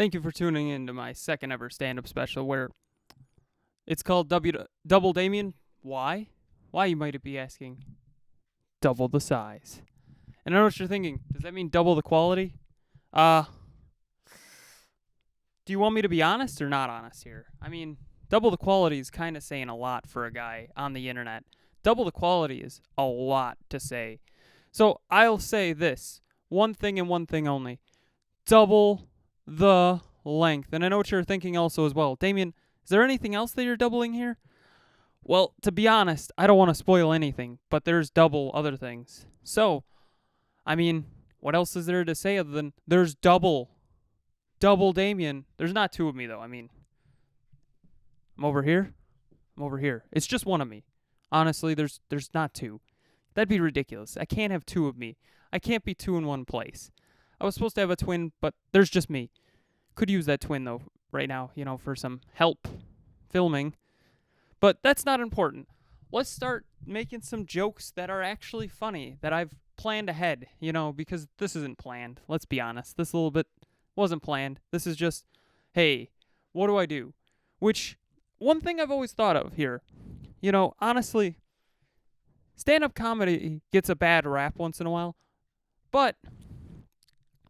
Thank you for tuning in to my second ever stand-up special where it's called Double Damian. Why? Why, you might be asking? Double the size. And I know what you're thinking. Does that mean double the quality? Do you want me to be honest or not honest here? I mean, double the quality is kind of saying a lot for a guy on the internet. Double the quality is a lot to say. So I'll say this. One thing and one thing only. Double the length. And I know what you're thinking also as well. Damian, is there anything else that you're doubling here? Well, to be honest, I don't want to spoil anything, but there's double other things. So, I mean, what else is there to say other than there's double Damian? There's not two of me, though. I mean, I'm over here. I'm over here. It's just one of me. Honestly, there's not two. That'd be ridiculous. I can't have two of me. I can't be two in one place. I was supposed to have a twin, but there's just me. Could use that twin, though, right now, for some help filming. But that's not important. Let's start making some jokes that are actually funny, that I've planned ahead, because this isn't planned. Let's be honest. This little bit wasn't planned. This is just, hey, what do I do? Which, one thing I've always thought of here, honestly, stand-up comedy gets a bad rap once in a while, but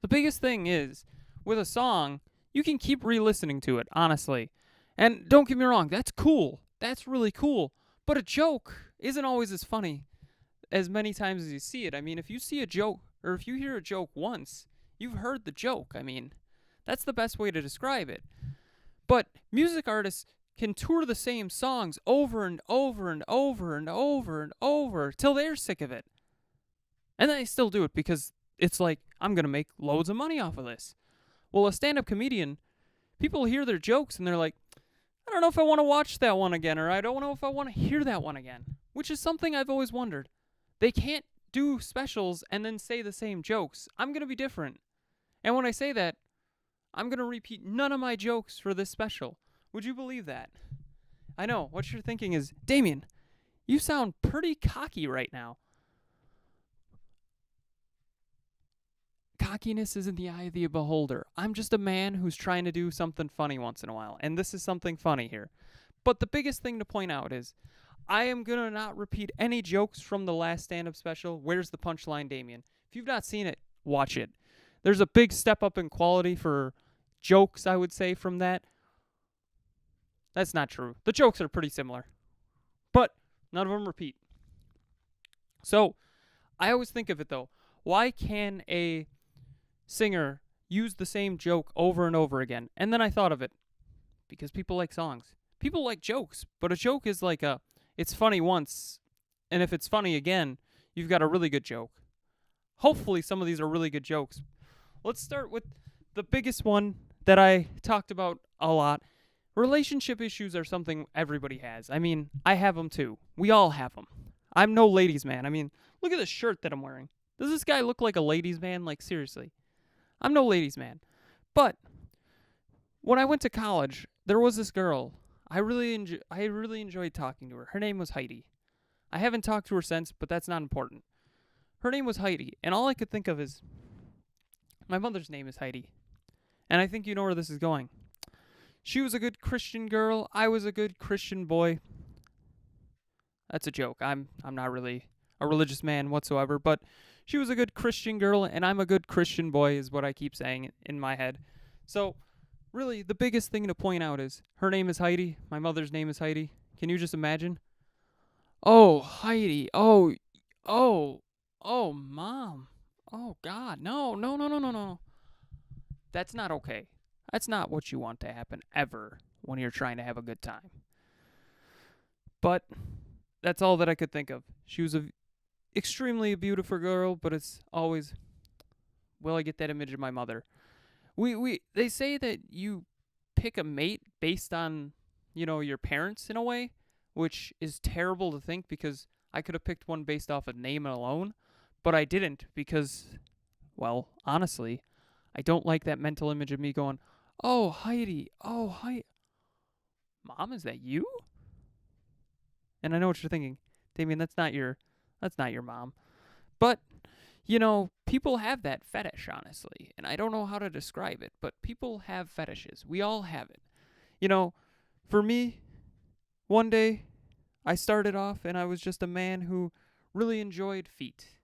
the biggest thing is, with a song, you can keep re-listening to it, honestly. And don't get me wrong, that's cool. That's really cool. But a joke isn't always as funny as many times as you see it. I mean, if you see a joke, or if you hear a joke once, you've heard the joke. I mean, that's the best way to describe it. But music artists can tour the same songs over and over and over and over and over till they're sick of it. And then they still do it because it's like, I'm going to make loads of money off of this. Well, a stand-up comedian, people hear their jokes and they're like, I don't know if I want to watch that one again, or I don't know if I want to hear that one again, which is something I've always wondered. They can't do specials and then say the same jokes. I'm going to be different. And when I say that, I'm going to repeat none of my jokes for this special. Would you believe that? I know. What you're thinking is, Damian, you sound pretty cocky right now. Cockiness is in the eye of the beholder. I'm just a man who's trying to do something funny once in a while, and this is something funny here. But the biggest thing to point out is, I am going to not repeat any jokes from the last stand-up special, Where's the Punchline, Damian? If you've not seen it, watch it. There's a big step up in quality for jokes, I would say, from that. That's not true. The jokes are pretty similar, but none of them repeat. So, I always think of it, though. Why can a singer use the same joke over and over again? And then I thought of it. Because people like songs. People like jokes. But a joke is like it's funny once. And if it's funny again, you've got a really good joke. Hopefully some of these are really good jokes. Let's start with the biggest one that I talked about a lot. Relationship issues are something everybody has. I mean, I have them too. We all have them. I'm no ladies' man. I mean, look at the shirt that I'm wearing. Does this guy look like a ladies' man? Like, seriously. I'm no ladies' man. But when I went to college, there was this girl. I really enjoyed talking to her. Her name was Heidi. I haven't talked to her since, but that's not important. Her name was Heidi, and all I could think of is, my mother's name is Heidi. And I think you know where this is going. She was a good Christian girl. I was a good Christian boy. That's a joke. I'm not really a religious man whatsoever, but she was a good Christian girl, and I'm a good Christian boy, is what I keep saying in my head. So, really, the biggest thing to point out is, her name is Heidi. My mother's name is Heidi. Can you just imagine? Oh, Heidi. Oh, Mom. Oh, God. No. That's not okay. That's not what you want to happen ever when you're trying to have a good time. But that's all that I could think of. She was extremely beautiful girl, but it's always, will I get that image of my mother? They say that you pick a mate based on, your parents in a way, which is terrible to think because I could have picked one based off of name alone, but I didn't because, well, honestly, I don't like that mental image of me going, oh, Heidi, Mom, is that you? And I know what you're thinking. Damian, that's not your mom. But People have that fetish, honestly, and I don't know how to describe it, but people have fetishes. We all have it. For me, one day I started off and I was just a man who really enjoyed feet.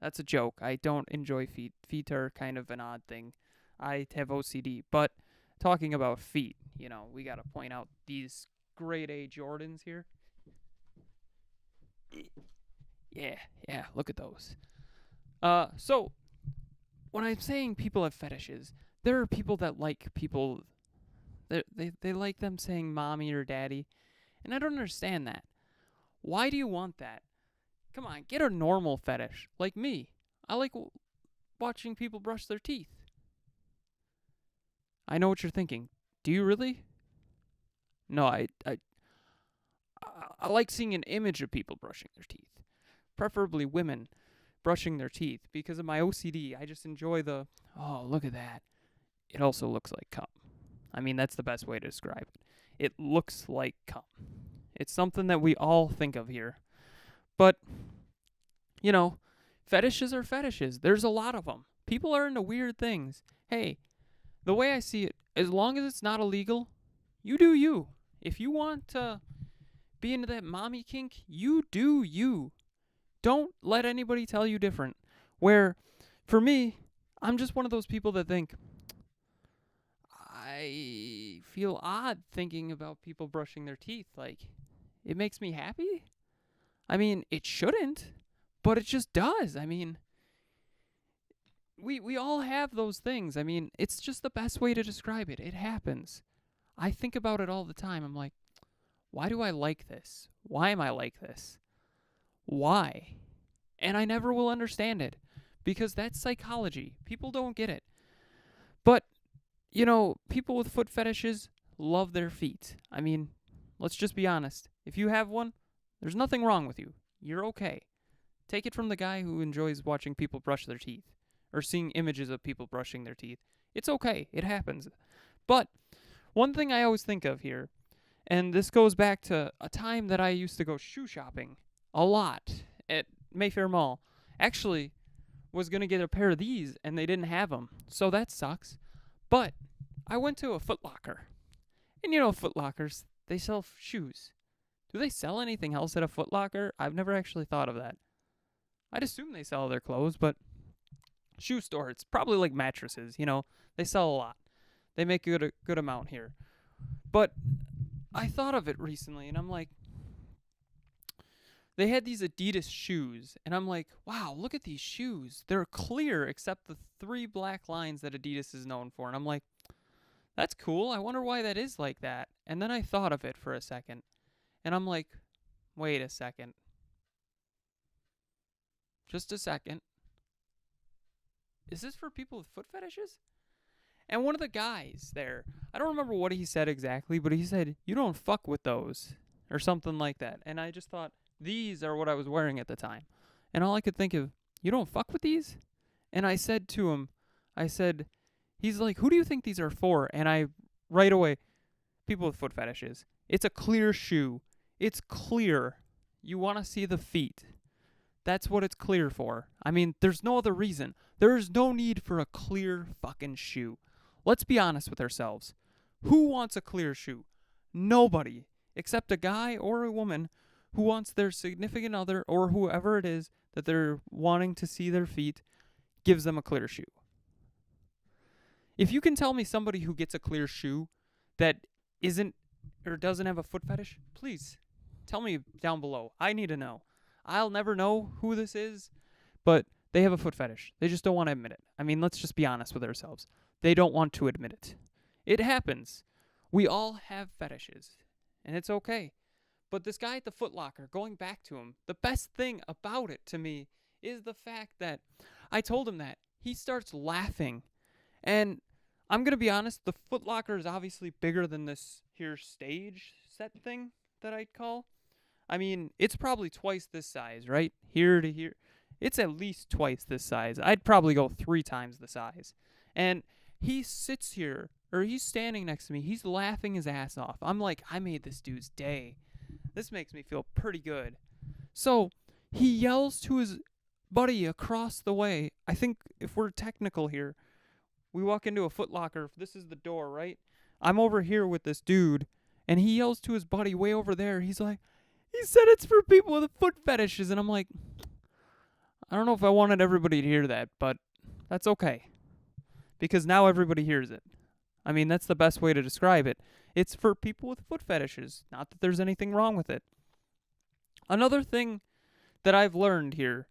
That's a joke. I don't enjoy feet. Feet are kind of an odd thing. I have OCD, but talking about feet, we got to point out these grade A Jordans here. Yeah, look at those. So when I'm saying people have fetishes, there are people that like people. They like them saying mommy or daddy, and I don't understand that. Why do you want that? Come on, get a normal fetish like me. I like watching people brush their teeth. I know what you're thinking. Do you really? No, I like seeing an image of people brushing their teeth, preferably women brushing their teeth. Because of my OCD, I just enjoy oh, look at that. It also looks like cum. I mean, that's the best way to describe it. It looks like cum. It's something that we all think of here. But, fetishes are fetishes. There's a lot of them. People are into weird things. Hey, the way I see it, as long as it's not illegal, you do you. If you want to be into that mommy kink, you do you. Don't let anybody tell you different. Where, for me, I'm just one of those people that think, I feel odd thinking about people brushing their teeth. Like, it makes me happy. I mean, it shouldn't, but it just does. I mean, we all have those things. I mean, it's just the best way to describe it. It happens. I think about it all the time. I'm like, why do I like this? Why am I like this? Why? And I never will understand it because that's psychology. People don't get it. But, people with foot fetishes love their feet. I mean, let's just be honest. If you have one, there's nothing wrong with you. You're okay. Take it from the guy who enjoys watching people brush their teeth or seeing images of people brushing their teeth. It's okay. It happens. But one thing I always think of here, and this goes back to a time that I used to go shoe shopping a lot at Mayfair Mall. Actually, was going to get a pair of these, and they didn't have them. So that sucks. But I went to a Foot Locker. And Foot Lockers, they sell shoes. Do they sell anything else at a Foot Locker? I've never actually thought of that. I'd assume they sell their clothes, but shoe store, it's probably like mattresses. They sell a lot. They make a good amount here. But I thought of it recently, and I'm like, they had these Adidas shoes, and I'm like, wow, look at these shoes. They're clear except the 3 black lines that Adidas is known for. And I'm like, that's cool. I wonder why that is like that. And then I thought of it for a second, and I'm like, wait a second. Just a second. Is this for people with foot fetishes? And one of the guys there, I don't remember what he said exactly, but he said, you don't fuck with those, or something like that. And I just thought, these are what I was wearing at the time. And all I could think of, you don't fuck with these? And I said to him, he's like, who do you think these are for? And I, right away, people with foot fetishes. It's a clear shoe. It's clear. You want to see the feet. That's what it's clear for. I mean, there's no other reason. There is no need for a clear fucking shoe. Let's be honest with ourselves. Who wants a clear shoe? Nobody. Except a guy or a woman who wants their significant other or whoever it is that they're wanting to see their feet gives them a clear shoe. If you can tell me somebody who gets a clear shoe that isn't or doesn't have a foot fetish, please tell me down below. I need to know. I'll never know who this is, but they have a foot fetish. They just don't want to admit it. I mean, let's just be honest with ourselves. They don't want to admit it. It happens. We all have fetishes, and it's okay. But this guy at the Foot Locker, going back to him, the best thing about it to me is the fact that I told him that. He starts laughing. And I'm going to be honest, the Foot Locker is obviously bigger than this here stage set thing that I'd call. I mean, it's probably twice this size, right? Here to here. It's at least twice this size. I'd probably go 3 times the size. And he sits here, or he's standing next to me. He's laughing his ass off. I'm like, I made this dude's day. This makes me feel pretty good. So he yells to his buddy across the way, I think if we're technical here, we walk into a Foot Locker. This is the door, right? I'm over here with this dude, and he yells to his buddy way over there. He's like, he said it's for people with foot fetishes. And I'm like, I don't know if I wanted everybody to hear that, but that's okay. Because now everybody hears it. I mean, that's the best way to describe it. It's for people with foot fetishes. Not that there's anything wrong with it. Another thing that I've learned here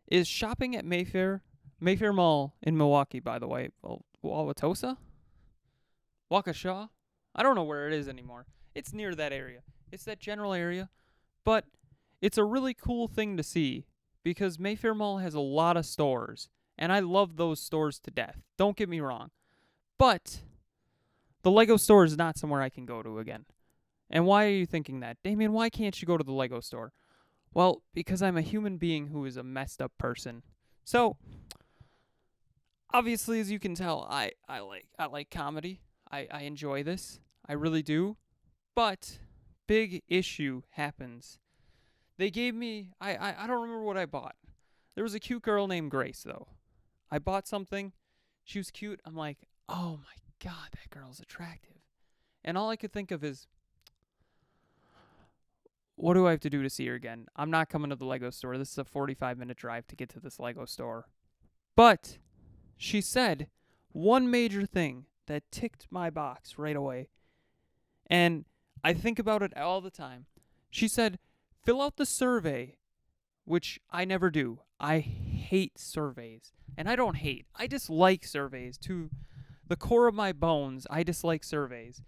is shopping at Mayfair Mall in Milwaukee, by the way. Wauwatosa? Waukesha? I don't know where it is anymore. It's near that area. It's that general area. But it's a really cool thing to see because Mayfair Mall has a lot of stores. And I love those stores to death. Don't get me wrong. But the Lego store is not somewhere I can go to again. And why are you thinking that? Damian, why can't you go to the Lego store? Well, because I'm a human being who is a messed up person. So, obviously, as you can tell, I like comedy. I enjoy this. I really do. But big issue happens. They gave me I don't remember what I bought. There was a cute girl named Grace though. I bought something. She was cute. I'm like, "Oh my god, that girl's attractive." And all I could think of is, what do I have to do to see her again? I'm not coming to the Lego store. This is a 45-minute drive to get to this Lego store. But she said one major thing that ticked my box right away. And I think about it all the time. She said, fill out the survey, which I never do. I hate surveys. And I don't hate. I dislike surveys. To the core of my bones, I dislike surveys.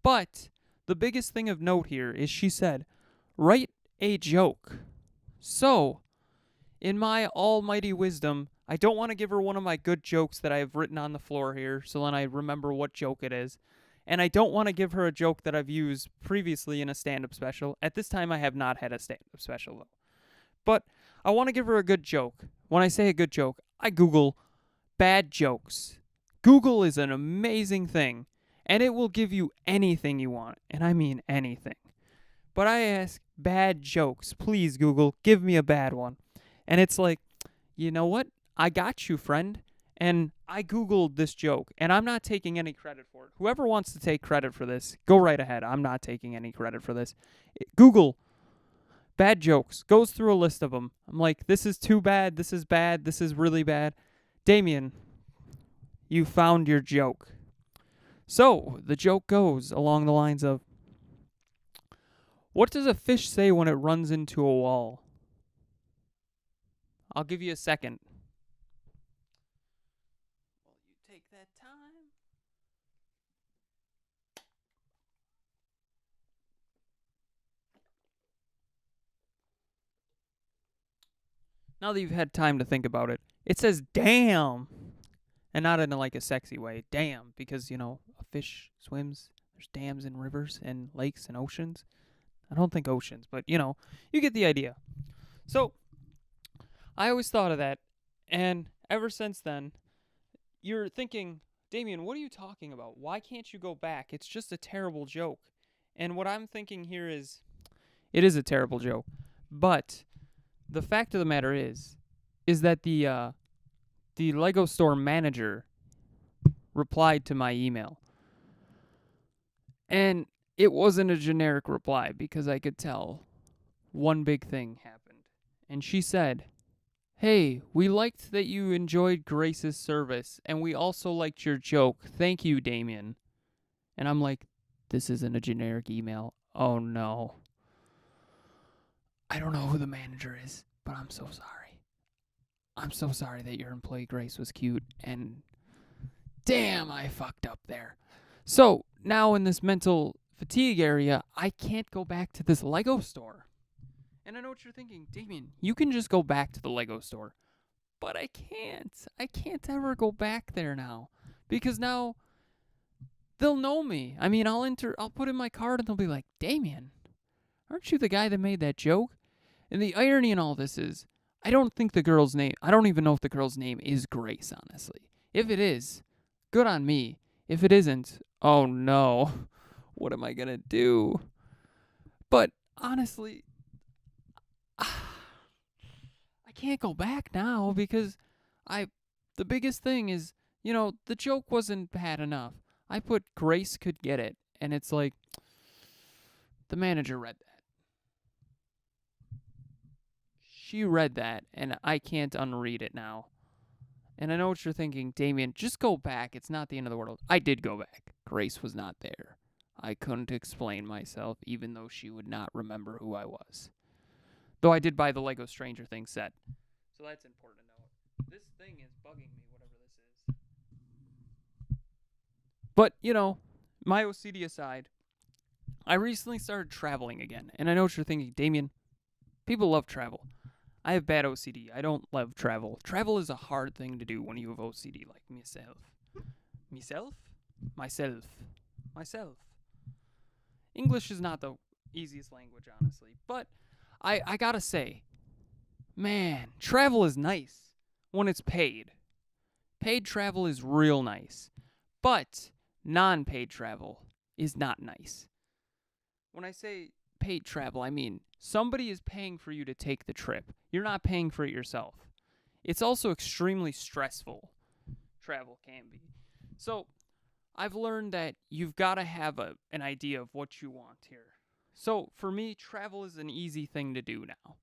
But the biggest thing of note here is she said, write a joke. So, in my almighty wisdom, I don't want to give her one of my good jokes that I have written on the floor here, so then I remember what joke it is. And I don't want to give her a joke that I've used previously in a stand-up special. At this time, I have not had a stand-up special, though. But I want to give her a good joke. When I say a good joke, I Google bad jokes. Google is an amazing thing, and it will give you anything you want, and I mean anything. But I ask, bad jokes. Please, Google, give me a bad one. And it's like, you know what? I got you, friend. And I Googled this joke, and I'm not taking any credit for it. Whoever wants to take credit for this, go right ahead. I'm not taking any credit for this. Google bad jokes. Goes through a list of them. I'm like, this is too bad. This is bad. This is really bad. Damian, you found your joke. So the joke goes along the lines of, what does a fish say when it runs into a wall? I'll give you a second. Well, you take that time. Now that you've had time to think about it, it says damn. And not in like a sexy way. Damn. Because, you know, a fish swims. There's dams and rivers and lakes and oceans. I don't think oceans, but, you know, you get the idea. So, I always thought of that. And ever since then, you're thinking, Damian, what are you talking about? Why can't you go back? It's just a terrible joke. And what I'm thinking here is, it is a terrible joke. But the fact of the matter is that the Lego store manager replied to my email. And it wasn't a generic reply because I could tell one big thing happened. And she said, hey, we liked that you enjoyed Grace's service, and we also liked your joke. Thank you, Damian. And I'm like, this isn't a generic email. Oh, no. I don't know who the manager is, but I'm so sorry. I'm so sorry that your employee Grace was cute, and damn, I fucked up there. So, now in this mental fatigue area, I can't go back to this Lego store. And I know what you're thinking, Damian, you can just go back to the Lego store. But I can't. I can't ever go back there now. Because now they'll know me. I mean, I'll put in my card and they'll be like, Damian, aren't you the guy that made that joke? And the irony in all this is, I don't even know if the girl's name is Grace, honestly. If it is, good on me. If it isn't, oh no. What am I going to do? But honestly, I can't go back now because the biggest thing is, the joke wasn't bad enough. I put Grace could get it, and it's like, the manager read that. She read that, and I can't unread it now. And I know what you're thinking, Damian, just go back. It's not the end of the world. I did go back. Grace was not there. I couldn't explain myself, even though she would not remember who I was. Though I did buy the Lego Stranger Things set. So that's important to know. This thing is bugging me, whatever this is. But, my OCD aside, I recently started traveling again. And I know what you're thinking, Damian, people love travel. I have bad OCD. I don't love travel. Travel is a hard thing to do when you have OCD, like myself. Myself. English is not the easiest language, honestly. But I gotta say, man, travel is nice when it's paid. Paid travel is real nice. But non-paid travel is not nice. When I say paid travel, I mean somebody is paying for you to take the trip. You're not paying for it yourself. It's also extremely stressful. Travel can be. So I've learned that you've got to have an idea of what you want here. So for me, travel is an easy thing to do now.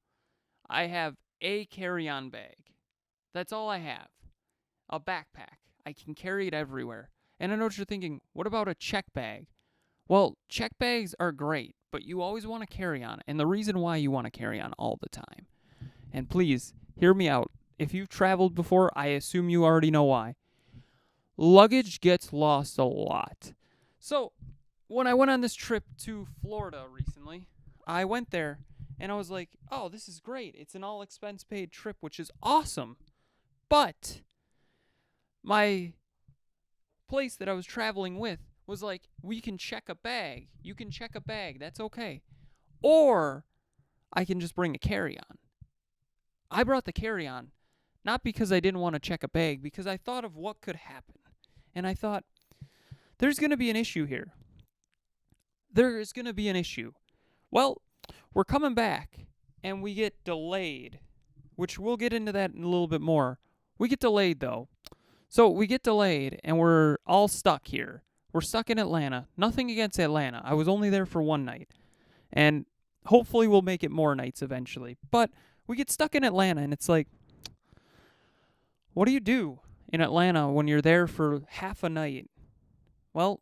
I have a carry-on bag. That's all I have. A backpack. I can carry it everywhere. And I know what you're thinking, what about a check bag? Well, check bags are great, but you always want to carry on. And the reason why you want to carry on all the time. And please, hear me out. If you've traveled before, I assume you already know why. Luggage gets lost a lot. So, when I went on this trip to Florida recently, I went there and I was like, oh, this is great. It's an all-expense-paid trip, which is awesome. But my place that I was traveling with was like, we can check a bag. You can check a bag. That's okay. Or I can just bring a carry-on. I brought the carry-on, not because I didn't want to check a bag, because I thought of what could happen. And I thought, there's going to be an issue here. There is going to be an issue. Well, we're coming back, and we get delayed, which we'll get into that in a little bit more. We get delayed, though. So we get delayed, and we're all stuck here. We're stuck in Atlanta. Nothing against Atlanta. I was only there for one night. And hopefully we'll make it more nights eventually. But we get stuck in Atlanta, and it's like, what do you do in Atlanta when you're there for half a night? Well,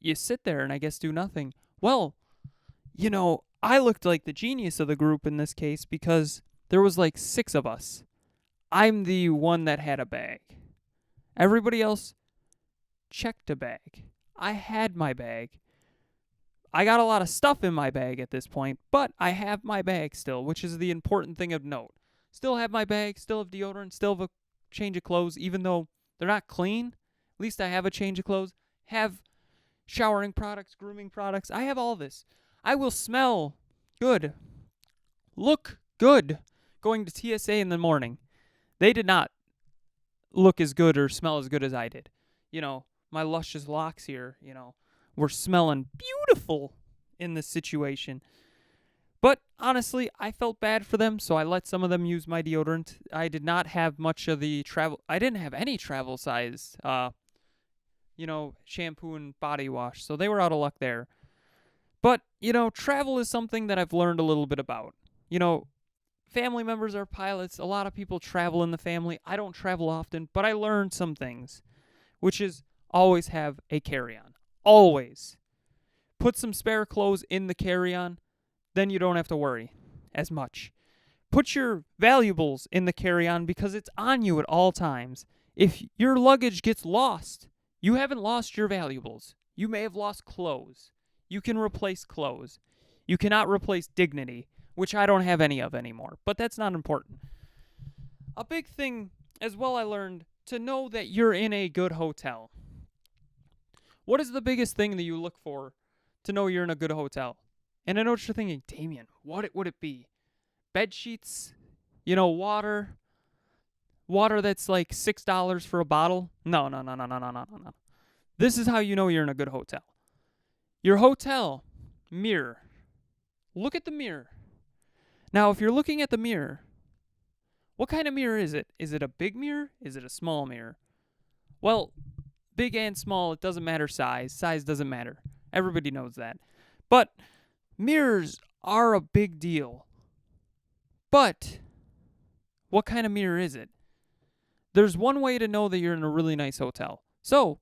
you sit there and I guess do nothing. Well, I looked like the genius of the group in this case because there was like 6 of us. I'm the one that had a bag. Everybody else checked a bag. I had my bag. I got a lot of stuff in my bag at this point, but I have my bag still, which is the important thing of note. Still have my bag, still have deodorant, still have a change of clothes, even though they're not clean. At least I have a change of clothes. Have showering products, grooming products. I have all this. I will smell good. Look good going to TSA in the morning. They did not look as good or smell as good as I did. My luscious locks here, were smelling beautiful in this situation. But honestly, I felt bad for them, so I let some of them use my deodorant. I did not have much of the travel. I didn't have any travel size, shampoo and body wash, so they were out of luck there. But, travel is something that I've learned a little bit about. Family members are pilots. A lot of people travel in the family. I don't travel often, but I learned some things, which is always have a carry-on. Always. Put some spare clothes in the carry-on. Then you don't have to worry as much. Put your valuables in the carry-on because it's on you at all times. If your luggage gets lost, you haven't lost your valuables. You may have lost clothes. You can replace clothes. You cannot replace dignity, which I don't have any of anymore, but that's not important. A big thing as well I learned to know that you're in a good hotel. What is the biggest thing that you look for to know you're in a good hotel? And I know what you're thinking, Damian, what would it be? Bed sheets? Water? Water that's like $6 for a bottle? No. This is how you know you're in a good hotel. Your hotel mirror. Look at the mirror. Now, if you're looking at the mirror, What kind of mirror is it? Is it a big mirror? Is it a small mirror? Well, big and small, it doesn't matter size. Size doesn't matter. Everybody knows that. But mirrors are a big deal. But what kind of mirror is it? There's one way to know that you're in a really nice hotel. So,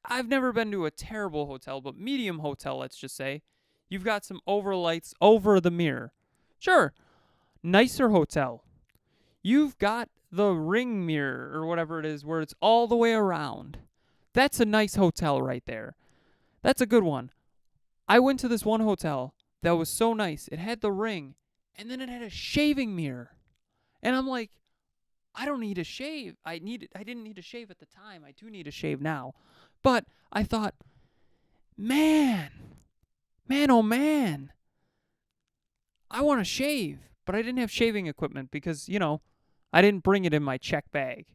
I've never been to a terrible hotel, but medium hotel, let's just say. You've got some overlights over the mirror. Sure, nicer hotel. You've got the ring mirror or whatever it is where it's all the way around. That's a nice hotel right there. That's a good one. I went to this one hotel that was so nice. It had the ring, and then it had a shaving mirror. And I'm like, I don't need a shave. I didn't need a shave at the time. I do need a shave now. But I thought, man, oh man, I want to shave. But I didn't have shaving equipment because, I didn't bring it in my check bag.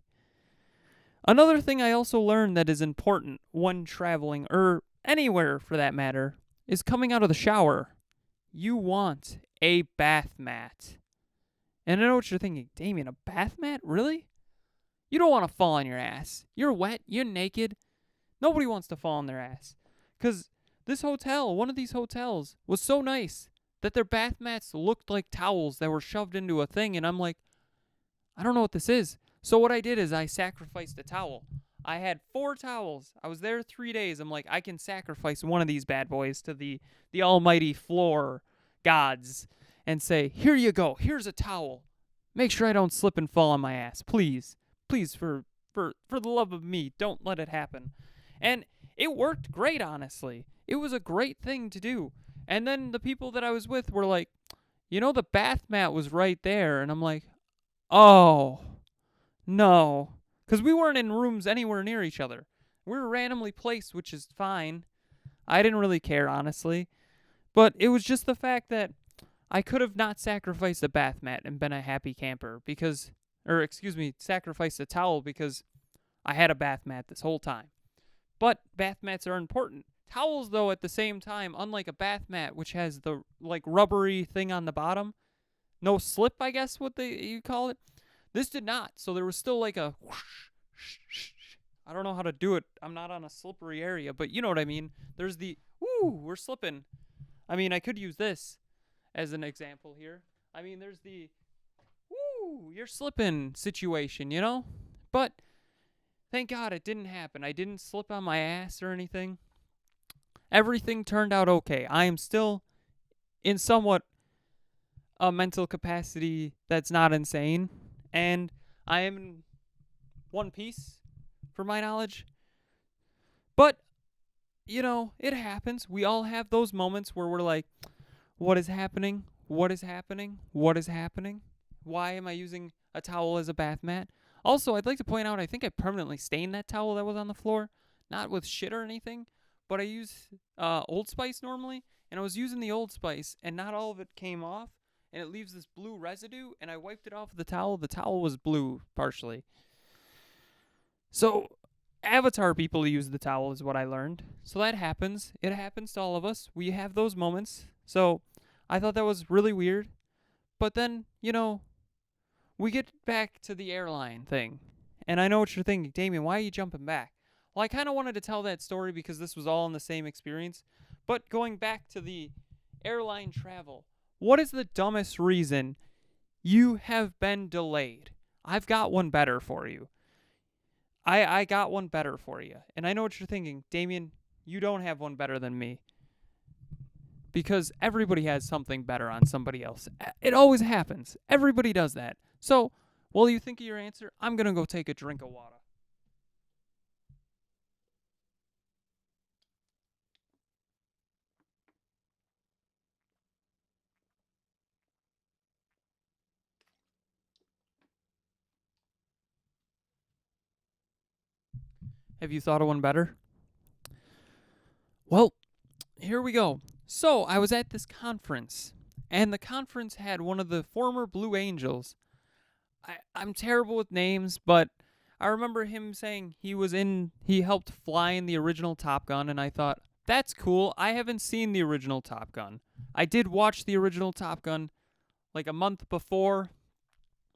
Another thing I also learned that is important when traveling, or anywhere for that matter, is coming out of the shower. You want a bath mat. And I know what you're thinking, Damian, a bath mat? Really? You don't want to fall on your ass. You're wet. You're naked. Nobody wants to fall on their ass. Because this hotel, one of these hotels, was so nice that their bath mats looked like towels that were shoved into a thing. And I'm like, I don't know what this is. So what I did is I sacrificed a towel. I had 4 towels. I was there 3 days. I'm like, I can sacrifice one of these bad boys to the almighty floor gods and say, here you go. Here's a towel. Make sure I don't slip and fall on my ass. Please. Please, for the love of me, don't let it happen. And it worked great, honestly. It was a great thing to do. And then the people that I was with were like, the bath mat was right there. And I'm like, oh, no. Because we weren't in rooms anywhere near each other. We were randomly placed, which is fine. I didn't really care, honestly. But it was just the fact that I could have not sacrificed a bath mat and been a happy camper sacrificed a towel because I had a bath mat this whole time. But bath mats are important. Towels, though, at the same time, unlike a bath mat, which has the rubbery thing on the bottom, no slip, I guess you call it. This did not. So there was still like a whoosh, I don't know how to do it. I'm not on a slippery area, but you know what I mean. There's the, we're slipping. I mean, I could use this as an example here. I mean, there's the, you're slipping situation, But thank God it didn't happen. I didn't slip on my ass or anything. Everything turned out okay. I am still in somewhat a mental capacity that's not insane. And I am in one piece, for my knowledge. But, it happens. We all have those moments where we're like, what is happening? What is happening? What is happening? Why am I using a towel as a bath mat? Also, I'd like to point out, I think I permanently stained that towel that was on the floor. Not with shit or anything, but I use Old Spice normally. And I was using the Old Spice, and not all of it came off. And it leaves this blue residue, and I wiped it off with the towel. The towel was blue, partially. So, Avatar people use the towel is what I learned. So that happens. It happens to all of us. We have those moments. So, I thought that was really weird. But then, we get back to the airline thing. And I know what you're thinking, Damian, why are you jumping back? Well, I kind of wanted to tell that story because this was all in the same experience. But going back to the airline travel, what is the dumbest reason you have been delayed? I've got one better for you. I got one better for you. And I know what you're thinking. Damian, you don't have one better than me. Because everybody has something better on somebody else. It always happens. Everybody does that. So, while you think of your answer, I'm going to go take a drink of water. Have you thought of one better? Well, here we go. So, I was at this conference, and the conference had one of the former Blue Angels. I'm terrible with names, but I remember him saying he helped fly in the original Top Gun, and I thought, that's cool. I haven't seen the original Top Gun. I did watch the original Top Gun like a month before,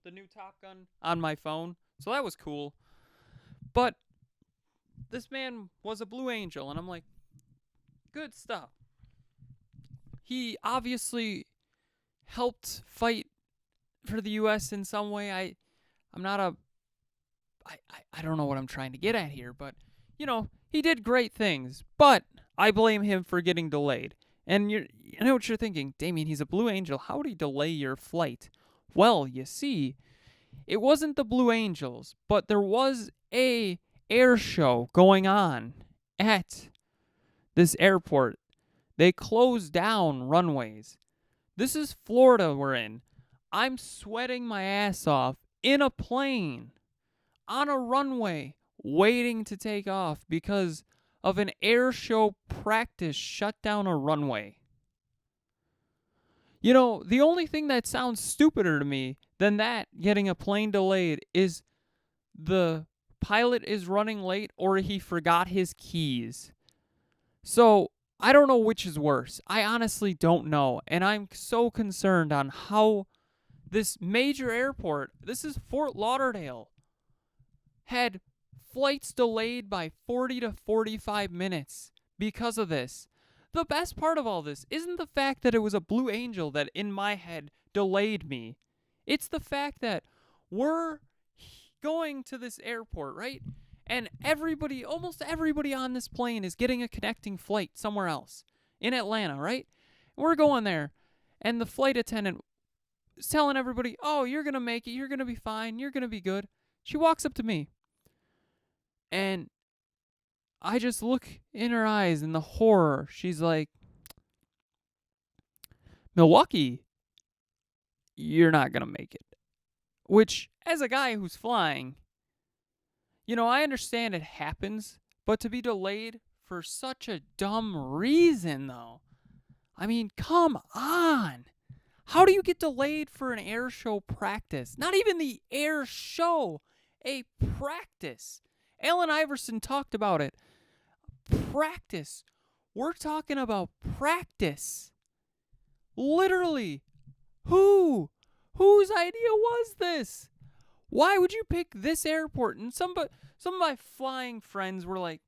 the new Top Gun on my phone, so that was cool. But this man was a Blue Angel, and I'm like, good stuff. He obviously helped fight for the U.S. in some way. I'm not a... I don't know what I'm trying to get at here, but, he did great things. But I blame him for getting delayed. And you know what you're thinking, Damian, he's a Blue Angel. How would he delay your flight? Well, you see, it wasn't the Blue Angels, but there was a air show going on at this airport. They closed down runways. This is Florida we're in. I'm sweating my ass off in a plane on a runway waiting to take off because of an air show practice shut down a runway. The only thing that sounds stupider to me than that getting a plane delayed is the pilot is running late or he forgot his keys. So I don't know which is worse. I honestly don't know. And I'm so concerned on how this major airport, this is Fort Lauderdale, had flights delayed by 40 to 45 minutes because of this. The best part of all this isn't the fact that it was a Blue Angel that, in my head, delayed me. It's the fact that we're going to this airport, right? And almost everybody on this plane is getting a connecting flight somewhere else in Atlanta, right? We're going there, and the flight attendant is telling everybody, oh, you're going to make it, you're going to be fine, you're going to be good. She walks up to me, and I just look in her eyes in the horror. She's like, Milwaukee, you're not going to make it. Which, as a guy who's flying, I understand it happens, but to be delayed for such a dumb reason, though. I mean, come on. How do you get delayed for an air show practice? Not even the air show, a practice. Allen Iverson talked about it. Practice. We're talking about practice. Literally. Whose idea was this? Why would you pick this airport? And some of my flying friends were like,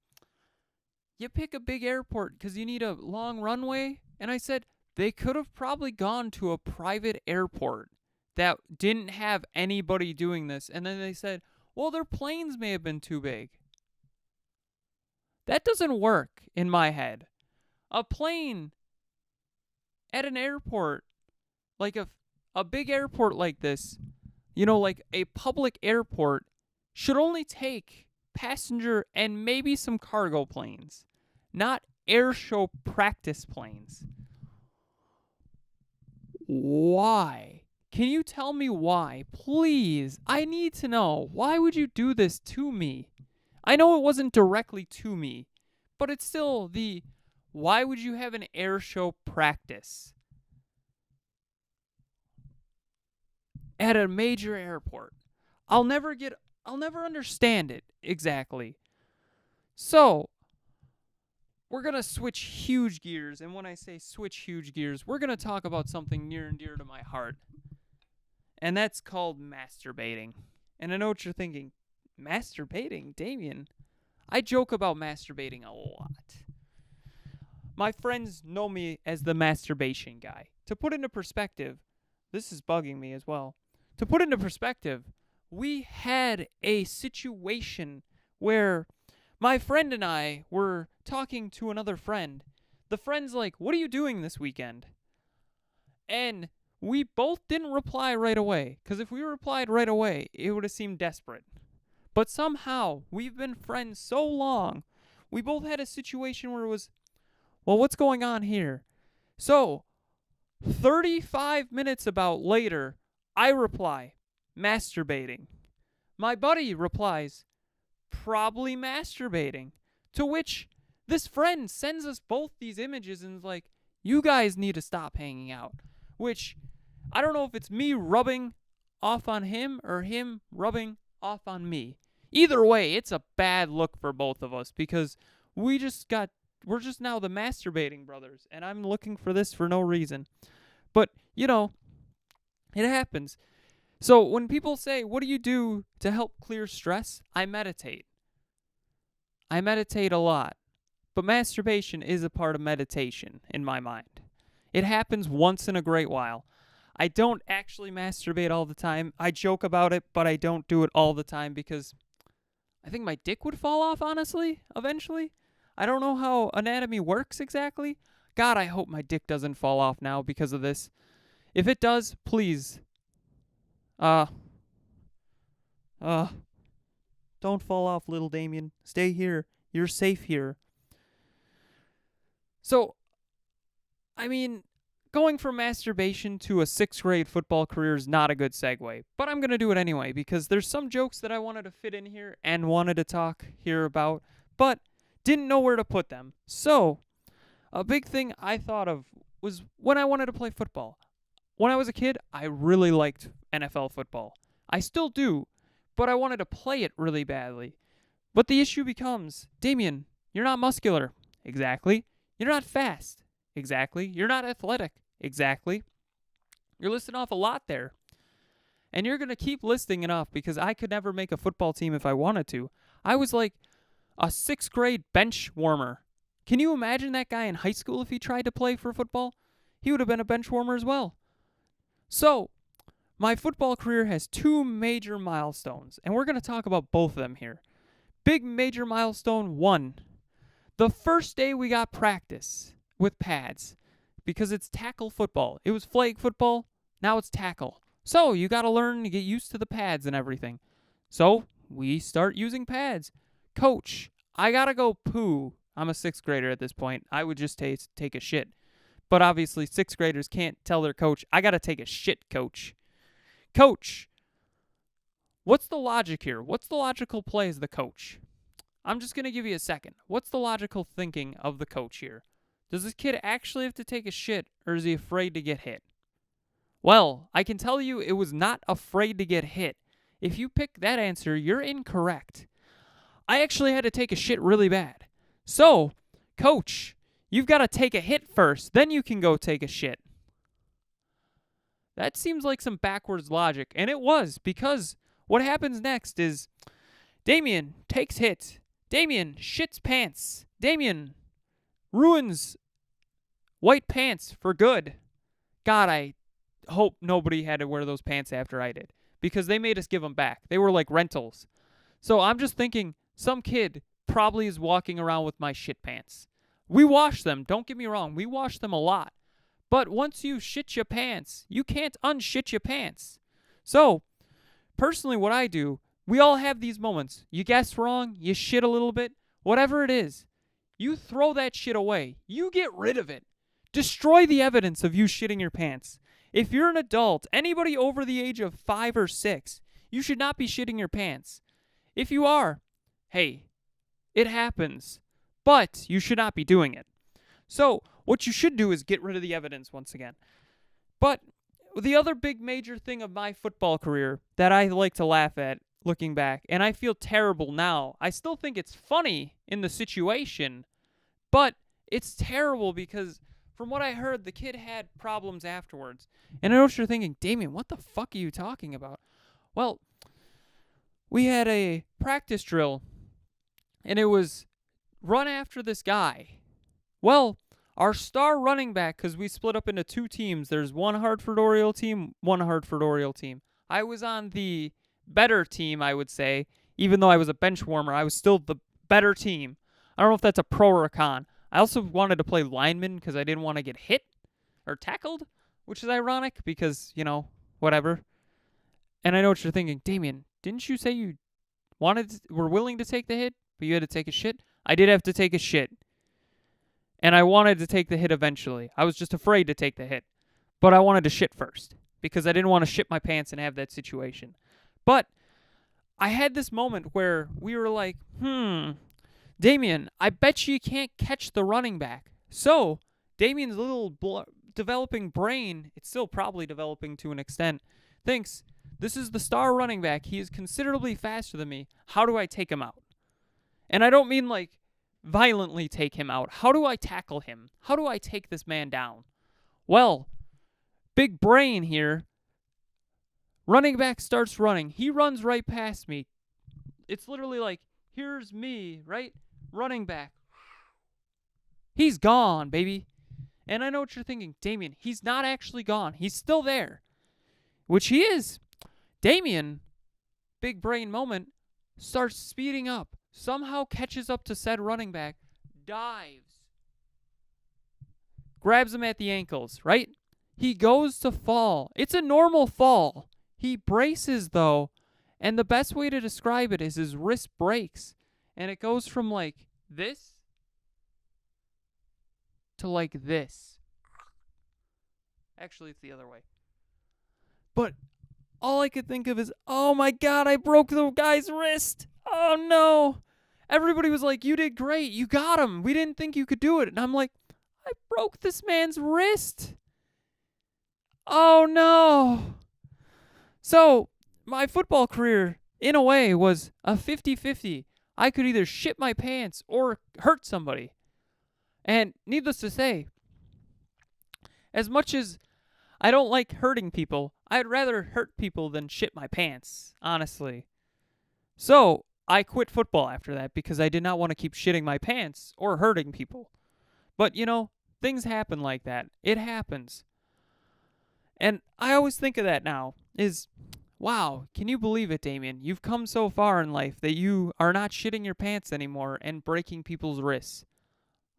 you pick a big airport because you need a long runway? And I said, they could have probably gone to a private airport that didn't have anybody doing this. And then they said, well, their planes may have been too big. That doesn't work in my head. A plane at an airport, like a big airport like this, like a public airport, should only take passenger and maybe some cargo planes, not air show practice planes. Why? Can you tell me why? Please, I need to know. Why would you do this to me? I know it wasn't directly to me, but it's still why would you have an air show practice at a major airport? I'll never understand it exactly. So, we're going to switch huge gears, and when I say switch huge gears, we're going to talk about something near and dear to my heart, and that's called masturbating. And I know what you're thinking, masturbating, Damian? I joke about masturbating a lot. My friends know me as the masturbation guy. To put into perspective, this is bugging me as well. To put into perspective, we had a situation where my friend and I were talking to another friend. The friend's like, what are you doing this weekend? And we both didn't reply right away, because if we replied right away, it would have seemed desperate. But somehow, we've been friends so long, we both had a situation where it was, well, what's going on here? So, 35 minutes about later, I reply, masturbating. My buddy replies, probably masturbating. To which this friend sends us both these images and is like, you guys need to stop hanging out. Which, I don't know if it's me rubbing off on him or him rubbing off on me. Either way, it's a bad look for both of us because we're just now the masturbating brothers, and I'm looking for this for no reason. But, it happens. So when people say, what do you do to help clear stress? I meditate. I meditate a lot. But masturbation is a part of meditation in my mind. It happens once in a great while. I don't actually masturbate all the time. I joke about it, but I don't do it all the time because I think my dick would fall off, honestly, eventually. I don't know how anatomy works exactly. God, I hope my dick doesn't fall off now because of this. If it does, please, don't fall off, little Damian. Stay here. You're safe here. So, I mean, going from masturbation to a 6th grade football career is not a good segue, but I'm going to do it anyway because there's some jokes that I wanted to fit in here and wanted to talk here about, but didn't know where to put them. So, a big thing I thought of was when I wanted to play football. When I was a kid, I really liked NFL football. I still do, but I wanted to play it really badly. But the issue becomes, Damian, you're not muscular. Exactly. You're not fast. Exactly. You're not athletic. Exactly. You're listing off a lot there. And you're going to keep listing it off because I could never make a football team if I wanted to. I was like a 6th grade bench warmer. Can you imagine that guy in high school if he tried to play for football? He would have been a bench warmer as well. So, my football career has 2 major milestones, and we're going to talk about both of them here. Big major milestone 1. The first day we got practice with pads because it's tackle football. It was flag football, now it's tackle. So, you got to learn to get used to the pads and everything. So, we start using pads. Coach, I got to go poo. I'm a 6th grader at this point. I would just take a shit. But obviously, 6th graders can't tell their coach, I got to take a shit, coach. Coach, what's the logic here? What's the logical play as the coach? I'm just going to give you a second. What's the logical thinking of the coach here? Does this kid actually have to take a shit, or is he afraid to get hit? Well, I can tell you it was not afraid to get hit. If you pick that answer, you're incorrect. I actually had to take a shit really bad. So, coach, you've got to take a hit first, then you can go take a shit. That seems like some backwards logic, and it was, because what happens next is Damian takes hit. Damian shits pants. Damian ruins white pants for good. God, I hope nobody had to wear those pants after I did, because they made us give them back. They were like rentals. So I'm just thinking some kid probably is walking around with my shit pants. We wash them, don't get me wrong. We wash them a lot. But once you shit your pants, you can't unshit your pants. So, personally what I do, we all have these moments. You guess wrong, you shit a little bit, whatever it is. You throw that shit away. You get rid of it. Destroy the evidence of you shitting your pants. If you're an adult, anybody over the age of 5 or 6, you should not be shitting your pants. If you are, hey, it happens. But you should not be doing it. So, what you should do is get rid of the evidence once again. But the other big major thing of my football career that I like to laugh at looking back, and I feel terrible now, I still think it's funny in the situation, but it's terrible because from what I heard, the kid had problems afterwards. And I know what you're thinking, Damian, what the fuck are you talking about? Well, we had a practice drill, and it was run after this guy. Well, our star running back, because we split up into 2 teams. There's one Hartford Oriole team, one Hartford Oriole team. I was on the better team, I would say. Even though I was a bench warmer, I was still the better team. I don't know if that's a pro or a con. I also wanted to play lineman because I didn't want to get hit or tackled, which is ironic because, whatever. And I know what you're thinking. Damian, didn't you say you were willing to take the hit, but you had to take a shit? I did have to take a shit. And I wanted to take the hit eventually. I was just afraid to take the hit. But I wanted to shit first because I didn't want to shit my pants and have that situation. But I had this moment where we were like, Damian, I bet you can't catch the running back. So Damian's little developing brain, it's still probably developing to an extent, thinks, this is the star running back. He is considerably faster than me. How do I take him out? And I don't mean like violently take him out. How do I tackle him? How do I take this man down? Well, big brain here Running back starts running. He runs right past me. It's literally like, here's me, right? Running back. He's gone, baby. And I know what you're thinking. Damian, he's not actually gone. He's still there. Which he is. Damian, big brain moment, starts speeding up. Somehow catches up to said running back. Dives. Grabs him at the ankles, right? He goes to fall. It's a normal fall. He braces, though. And the best way to describe it is his wrist breaks. And it goes from like this to like this. Actually, it's the other way. But all I could think of is, oh my God, I broke the guy's wrist. Oh no. Everybody was like, you did great. You got him. We didn't think you could do it. And I'm like, I broke this man's wrist. Oh no. So my football career, in a way, was a 50-50. I could either shit my pants or hurt somebody. And needless to say, as much as I don't like hurting people, I'd rather hurt people than shit my pants, honestly. So I quit football after that because I did not want to keep shitting my pants or hurting people. But, things happen like that. It happens. And I always think of that now is, wow, can you believe it, Damian? You've come so far in life that you are not shitting your pants anymore and breaking people's wrists.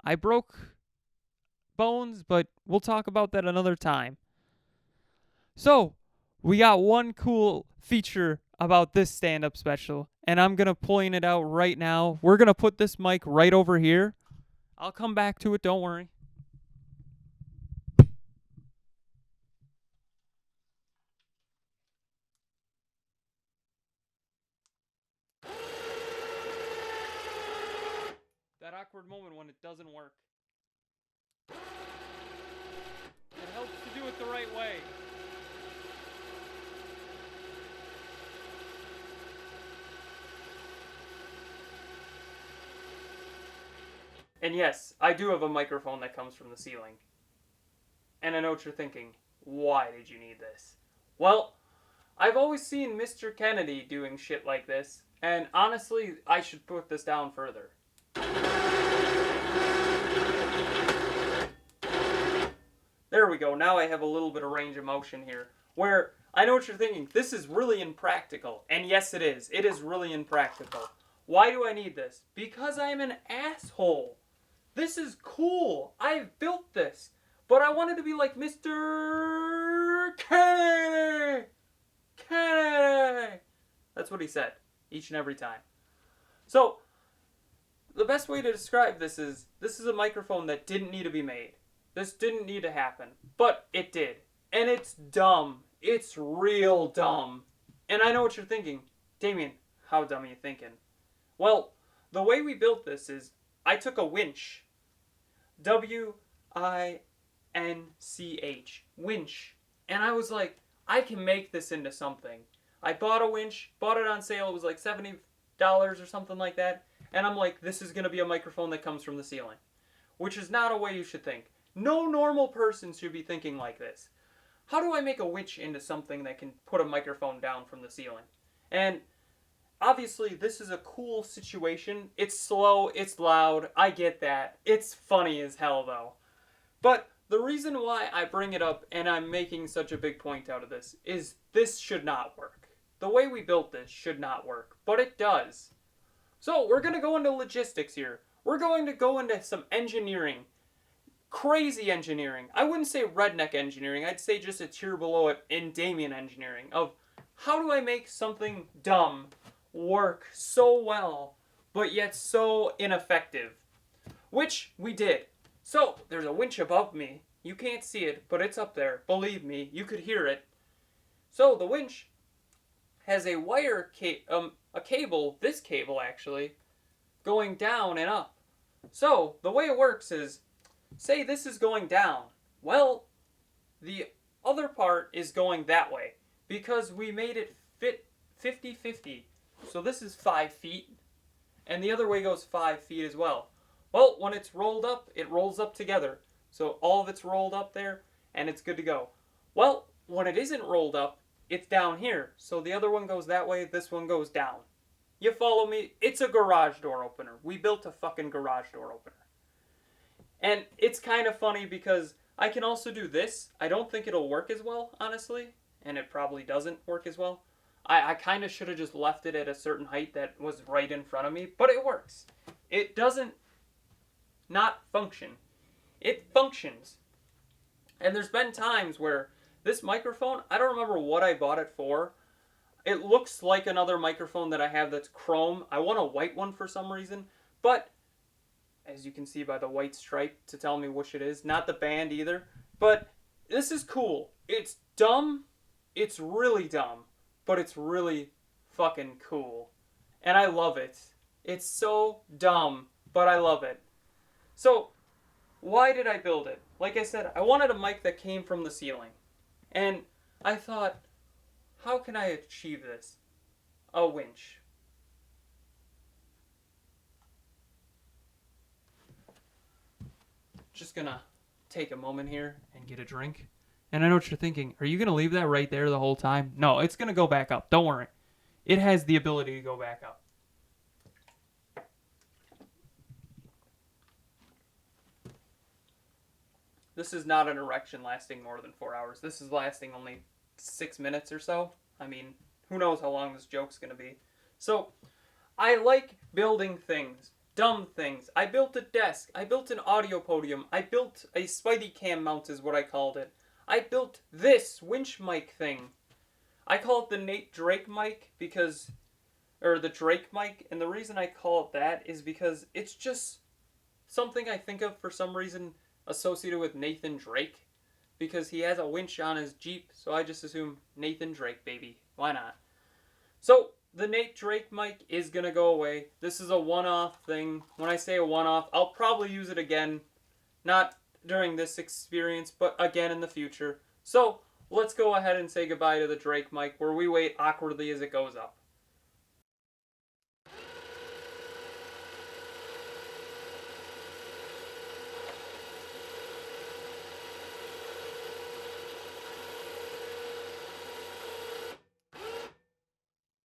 I broke bones, but we'll talk about that another time. So, we got one cool feature about this stand-up special, and I'm going to point it out right now. We're going to put this mic right over here. I'll come back to it, don't worry. That awkward moment when it doesn't work. It helps to do it the right way. And yes, I do have a microphone that comes from the ceiling. And I know what you're thinking. Why did you need this? Well, I've always seen Mr. Kennedy doing shit like this, and honestly, I should put this down further. There we go. Now I have a little bit of range of motion here. Where, I know what you're thinking. This is really impractical. And yes, it is. It is really impractical. Why do I need this? Because I am an asshole. This is cool. I've built this. But I wanted to be like Mr. Kennedy. Kennedy. That's what he said. Each and every time. So, the best way to describe this is a microphone that didn't need to be made. This didn't need to happen, but it did. And it's dumb. It's real dumb. And I know what you're thinking. Damian, how dumb are you thinking? Well, the way we built this is I took a winch. W-I-N-C-H. Winch. And I was like, I can make this into something. I bought a winch, bought it on sale. It was like $70 or something like that. And I'm like, this is going to be a microphone that comes from the ceiling. Which is not a way you should think. No normal person should be thinking like this. How do I make a winch into something that can put a microphone down from the ceiling? And obviously, this is a cool situation. It's slow, it's loud, I get that. It's funny as hell, though. But the reason why I bring it up and I'm making such a big point out of this is this should not work. The way we built this should not work, but it does. So, we're going to go into logistics here. We're going to go into some engineering. Crazy engineering. I wouldn't say redneck engineering. I'd say just a tier below it in Damian engineering. Of how do I make something dumb work so well, but yet so ineffective? Which we did. So, there's a winch above me. You can't see it, but it's up there. Believe me, you could hear it. So, the winch has a wire, a cable, this cable actually, going down and up. So, the way it works is, say this is going down. Well, the other part is going that way because we made it fit 50-50. So this is 5 feet, and the other way goes 5 feet as well. Well, when it's rolled up, it rolls up together. So all of it's rolled up there, and it's good to go. Well, when it isn't rolled up, it's down here. So the other one goes that way, this one goes down. You follow me? It's a garage door opener. We built a fucking garage door opener. And it's kind of funny because I can also do this. I don't think it'll work as well, honestly. And it probably doesn't work as well. I kind of should have just left it at a certain height that was right in front of me. But it works. It doesn't not function. It functions. And there's been times where this microphone, I don't remember what I bought it for. It looks like another microphone that I have that's chrome. I want a white one for some reason. But as you can see by the white stripe to tell me which it is. Not the band either. But this is cool. It's dumb. It's really dumb. But it's really fucking cool. And I love it. It's so dumb, but I love it. So, why did I build it? Like I said, I wanted a mic that came from the ceiling. And I thought, how can I achieve this? A winch. Just gonna take a moment here and get a drink. And I know what you're thinking. Are you gonna leave that right there the whole time? No, it's gonna go back up. Don't worry. It has the ability to go back up. This is not an erection lasting more than 4 hours. This is lasting only 6 minutes or so. I mean, who knows how long this joke's gonna be. So, I like building things. Dumb things. I built a desk. I built an audio podium. I built a Spidey cam mount is what I called it. I built this winch mic thing. I call it the Nate Drake mic because, or the Drake mic, and the reason I call it that is because it's just something I think of for some reason associated with Nathan Drake, because he has a winch on his Jeep, so I just assume Nathan Drake, baby. Why not? So, the Nate Drake mic is going to go away. This is a one-off thing. When I say a one-off, I'll probably use it again. Not during this experience, but again in the future. So, let's go ahead and say goodbye to the Drake mic, where we wait awkwardly as it goes up.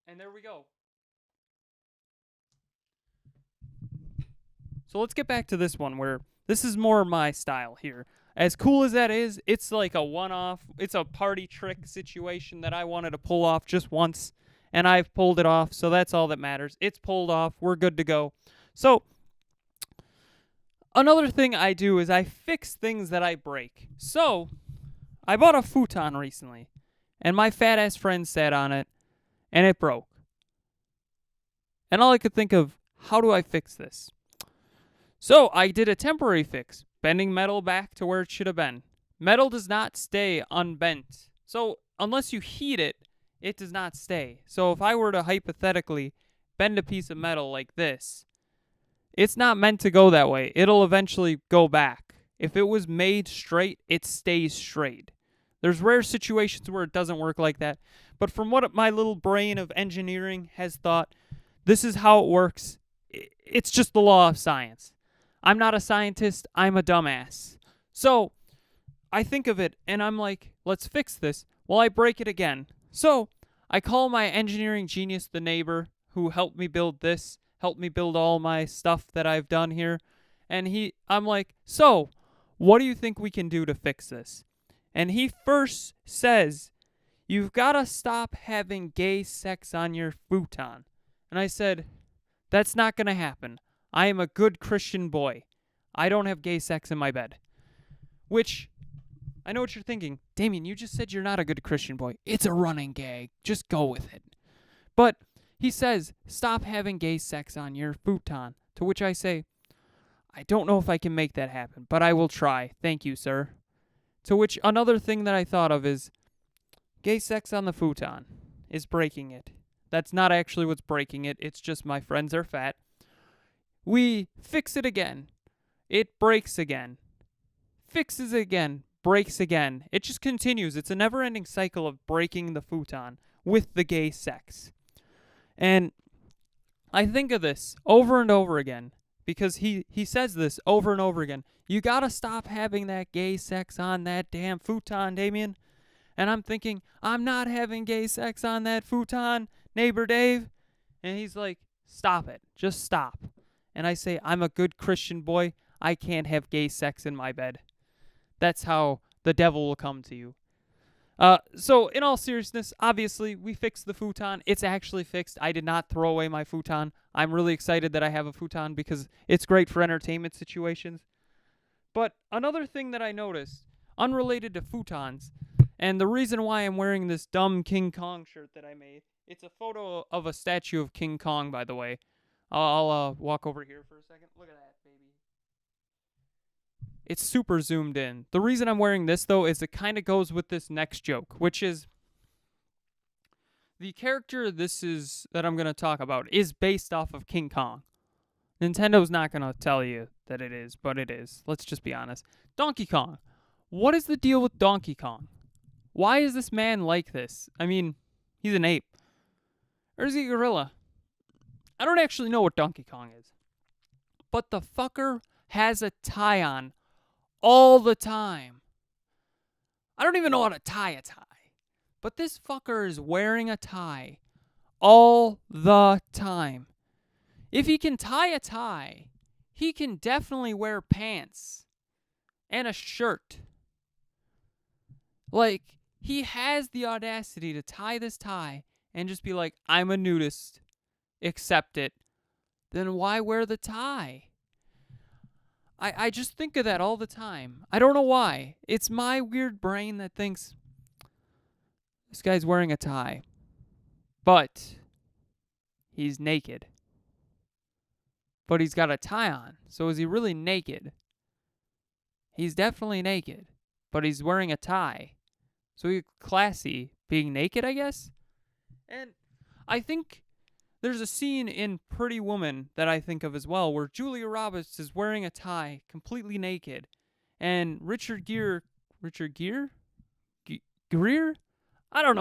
And there we go. So let's get back to this one where this is more my style here. As cool as that is, it's like a one-off. It's a party trick situation that I wanted to pull off just once, and I've pulled it off, so that's all that matters. It's pulled off. We're good to go. So another thing I do is I fix things that I break. So I bought a futon recently, and my fat-ass friend sat on it, and it broke. And all I could think of, how do I fix this? So I did a temporary fix, bending metal back to where it should have been. Metal does not stay unbent. So unless you heat it, it does not stay. So if I were to hypothetically bend a piece of metal like this, it's not meant to go that way. It'll eventually go back. If it was made straight, it stays straight. There's rare situations where it doesn't work like that. But from what my little brain of engineering has thought, this is how it works. It's just the law of science. I'm not a scientist. I'm a dumbass. So I think of it and I'm like, let's fix this. Well, I break it again. So I call my engineering genius, the neighbor, who helped me build this, helped me build all my stuff that I've done here. And I'm like, so what do you think we can do to fix this? And he first says, you've got to stop having gay sex on your futon. And I said, that's not going to happen. I am a good Christian boy. I don't have gay sex in my bed. Which, I know what you're thinking. Damian, you just said you're not a good Christian boy. It's a running gag. Just go with it. But he says, stop having gay sex on your futon. To which I say, I don't know if I can make that happen, but I will try. Thank you, sir. To which another thing that I thought of is, gay sex on the futon is breaking it. That's not actually what's breaking it. It's just my friends are fat. We fix it again. It breaks again. Fixes again. Breaks again. It just continues. It's a never-ending cycle of breaking the futon with the gay sex. And I think of this over and over again because he says this over and over again. You gotta stop having that gay sex on that damn futon, Damian. And I'm thinking, I'm not having gay sex on that futon, neighbor Dave. And he's like, stop it. Just stop. And I say, I'm a good Christian boy. I can't have gay sex in my bed. That's how the devil will come to you. So in all seriousness, obviously, we fixed the futon. It's actually fixed. I did not throw away my futon. I'm really excited that I have a futon because it's great for entertainment situations. But another thing that I noticed, unrelated to futons, and the reason why I'm wearing this dumb King Kong shirt that I made, it's a photo of a statue of King Kong, by the way. I'll walk over here for a second. Look at that, baby. It's super zoomed in. The reason I'm wearing this, though, is it kind of goes with this next joke, which is the character that I'm going to talk about is based off of King Kong. Nintendo's not going to tell you that it is, but it is. Let's just be honest. Donkey Kong. What is the deal with Donkey Kong? Why is this man like this? I mean, he's an ape. Or is he a gorilla? I don't actually know what Donkey Kong is. But the fucker has a tie on all the time. I don't even know how to tie a tie. But this fucker is wearing a tie all the time. If he can tie a tie, he can definitely wear pants and a shirt. Like, he has the audacity to tie this tie and just be like, I'm a nudist. Accept it. Then why wear the tie? I just think of that all the time. I don't know why. It's my weird brain that thinks, this guy's wearing a tie. But he's naked. But he's got a tie on. So is he really naked? He's definitely naked. But he's wearing a tie. So he's classy being naked, I guess? And I think there's a scene in Pretty Woman that I think of as well where Julia Roberts is wearing a tie, completely naked. And Richard Gere? Greer? I don't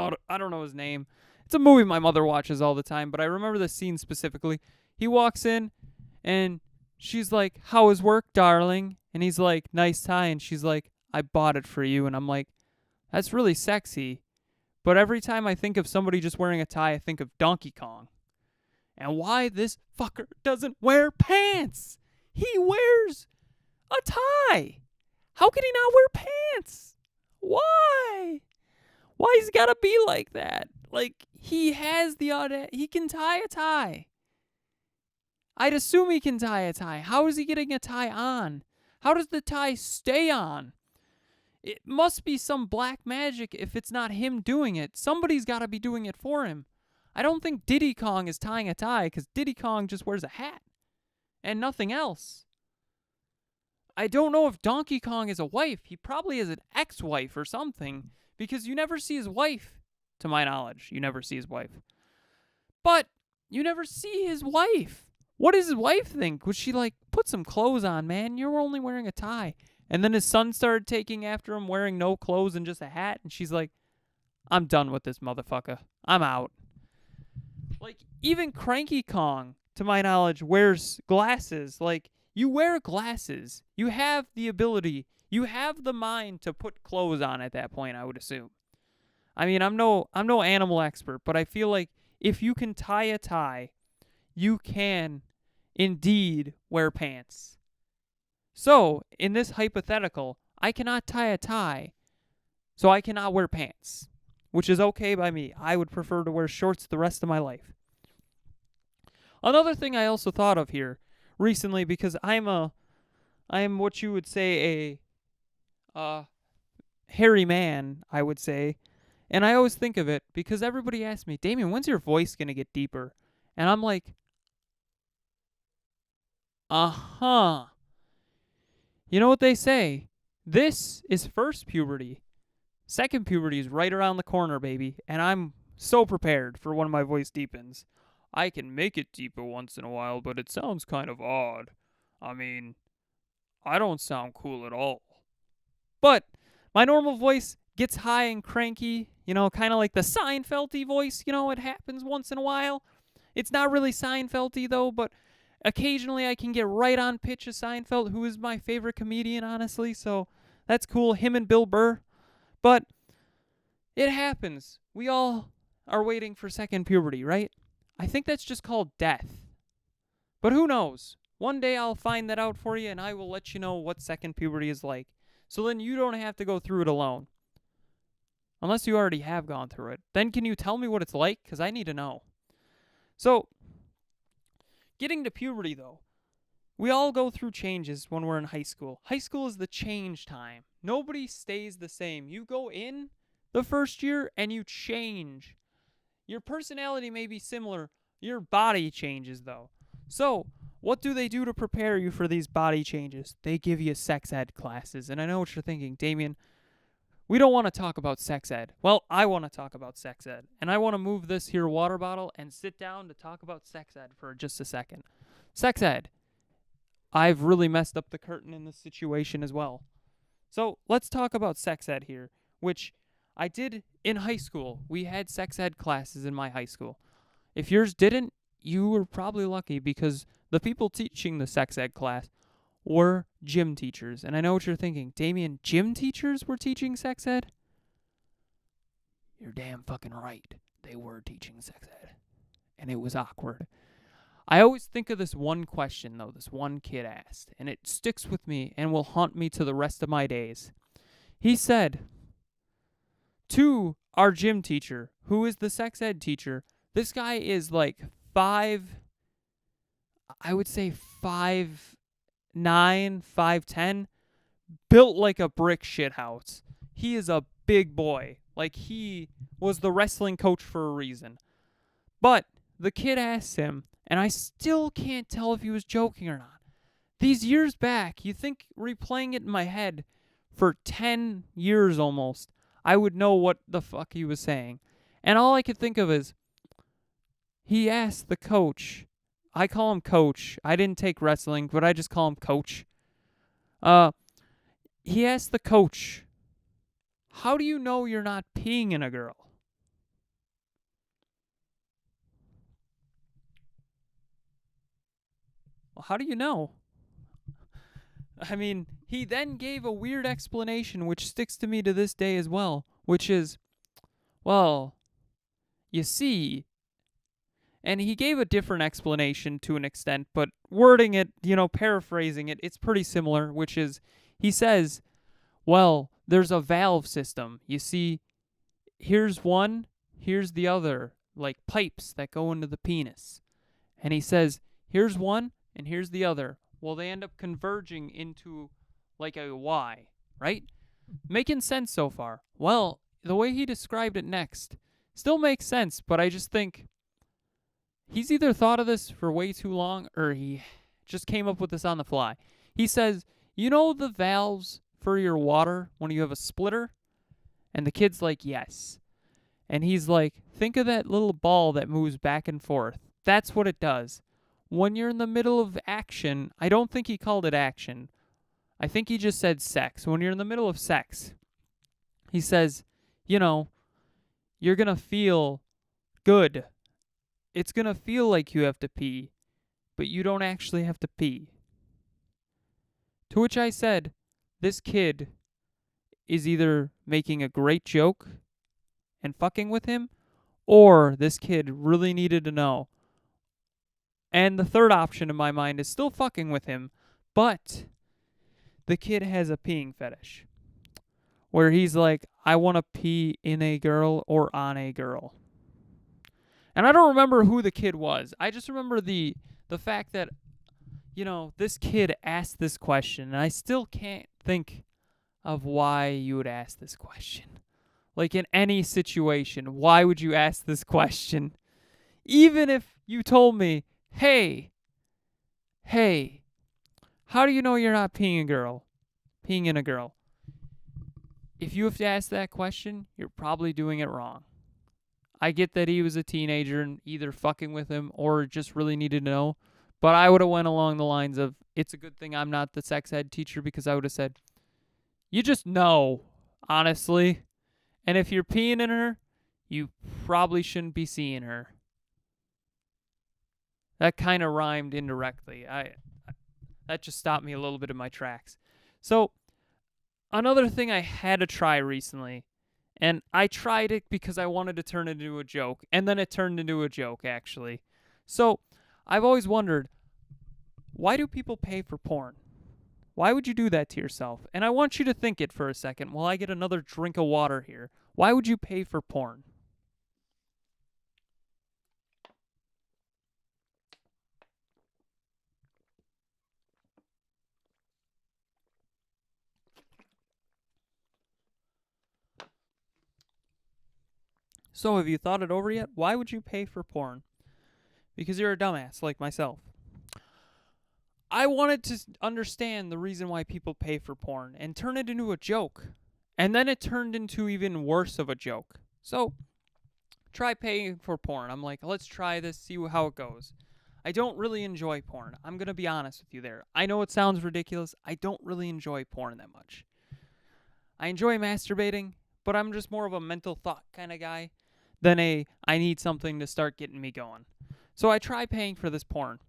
know his name. It's a movie my mother watches all the time, but I remember the scene specifically. He walks in, and she's like, how is work, darling? And he's like, nice tie. And she's like, I bought it for you. And I'm like, that's really sexy. But every time I think of somebody just wearing a tie, I think of Donkey Kong. And why this fucker doesn't wear pants? He wears a tie. How can he not wear pants? Why? Why he's gotta be like that? Like, he has the audacity. He can tie a tie. I'd assume he can tie a tie. How is he getting a tie on? How does the tie stay on? It must be some black magic if it's not him doing it. Somebody's got to be doing it for him. I don't think Diddy Kong is tying a tie because Diddy Kong just wears a hat and nothing else. I don't know if Donkey Kong is a wife. He probably is an ex-wife or something because you never see his wife, to my knowledge. You never see his wife. But you never see his wife. What does his wife think? Would she like, put some clothes on, man? You're only wearing a tie. And then his son started taking after him, wearing no clothes and just a hat. And she's like, I'm done with this motherfucker. I'm out. Like, even Cranky Kong, to my knowledge, wears glasses. Like, you wear glasses. You have the ability. You have the mind to put clothes on at that point, I would assume. I mean, I'm no animal expert, but I feel like if you can tie a tie, you can indeed wear pants. So, in this hypothetical, I cannot tie a tie, so I cannot wear pants, which is okay by me. I would prefer to wear shorts the rest of my life. Another thing I also thought of here recently, because I am what you would say a hairy man, I would say, and I always think of it because everybody asks me, Damian, when's your voice going to get deeper? And I'm like, uh-huh. You know what they say? This is first puberty. Second puberty is right around the corner, baby. And I'm so prepared for when my voice deepens. I can make it deeper once in a while, but it sounds kind of odd. I mean, I don't sound cool at all. But my normal voice gets high and cranky, you know, kind of like the Seinfeld-y voice, you know, it happens once in a while. It's not really Seinfeld-y, though, but occasionally I can get right on pitch of Seinfeld, who is my favorite comedian, honestly, so that's cool, him and Bill Burr. But It happens. We all are waiting for second puberty, right? I think that's just called death. But who knows? One day I'll find that out for you, and I will let you know what second puberty is like. So then you don't have to go through it alone. Unless you already have gone through it. Then can you tell me what it's like? Because I need to know. So, getting to puberty, though. We all go through changes when we're in high school. High school is the change time. Nobody stays the same. You go in the first year and you change. Your personality may be similar. Your body changes, though. So, what do they do to prepare you for these body changes? They give you sex ed classes. And I know what you're thinking, Damian. We don't want to talk about sex ed. Well, I want to talk about sex ed. And I want to move this here water bottle and sit down to talk about sex ed for just a second. Sex ed. I've really messed up the curtain in this situation as well. So let's talk about sex ed here, which I did in high school. We had sex ed classes in my high school. If yours didn't, you were probably lucky because the people teaching the sex ed class were gym teachers. And I know what you're thinking. Damian, gym teachers were teaching sex ed? You're damn fucking right. They were teaching sex ed. And it was awkward. I always think of this one question, though, this one kid asked, and it sticks with me and will haunt me to the rest of my days. He said to our gym teacher, who is the sex ed teacher, this guy is like 5'9", 5'10", built like a brick shithouse. He is a big boy. Like, he was the wrestling coach for a reason. But the kid asked him, and I still can't tell if he was joking or not. These years back, you think replaying it in my head for 10 years almost, I would know what the fuck he was saying. And all I could think of is, he asked the coach, I call him coach. I didn't take wrestling, but I just call him coach. He asked the coach, how do you know you're not peeing in a girl? Well, how do you know? I mean, he then gave a weird explanation which sticks to me to this day as well, which is, well, you see, and he gave a different explanation to an extent, but wording it, paraphrasing it, it's pretty similar, which is, he says, well, there's a valve system. You see, here's one, here's the other, like pipes that go into the penis. And he says, here's one, and here's the other. Well, they end up converging into like a Y, right? Making sense so far. Well, the way he described it next still makes sense, but I just think he's either thought of this for way too long or he just came up with this on the fly. He says, you know the valves for your water when you have a splitter? And the kid's like, yes. And he's like, think of that little ball that moves back and forth. That's what it does. When you're in the middle of action, I don't think he called it action. I think he just said sex. When you're in the middle of sex, he says, you're going to feel good. It's going to feel like you have to pee, but you don't actually have to pee. To which I said, this kid is either making a great joke and fucking with him, or this kid really needed to know. And the third option in my mind is still fucking with him, but the kid has a peeing fetish where he's like, I want to pee in a girl or on a girl. And I don't remember who the kid was. I just remember the fact that, this kid asked this question, and I still can't think of why you would ask this question. Like, in any situation, why would you ask this question? Even if you told me, Hey, how do you know you're not peeing in a girl? If you have to ask that question, you're probably doing it wrong. I get that he was a teenager and either fucking with him or just really needed to know, but I would have went along the lines of, it's a good thing I'm not the sex ed teacher, because I would have said, you just know, honestly. And if you're peeing in her, you probably shouldn't be seeing her. That kind of rhymed indirectly. That just stopped me a little bit in my tracks. So, another thing I had to try recently, And I tried it because I wanted to turn it into a joke, and then it turned into a joke, actually. So I've always wondered, why do people pay for porn? Why would you do that to yourself? And I want you to think it for a second while I get another drink of water here. Why would you pay for porn? So have you thought it over yet? Why would you pay for porn? Because you're a dumbass like myself. I wanted to understand the reason why people pay for porn and turn it into a joke. And then it turned into even worse of a joke. So, try paying for porn. I'm like, let's try this, see how it goes. I don't really enjoy porn. I'm going to be honest with you there. I know it sounds ridiculous. I don't really enjoy porn that much. I enjoy masturbating, but I'm just more of a mental thought kind of guy than I need something to start getting me going. So I try paying for this porn.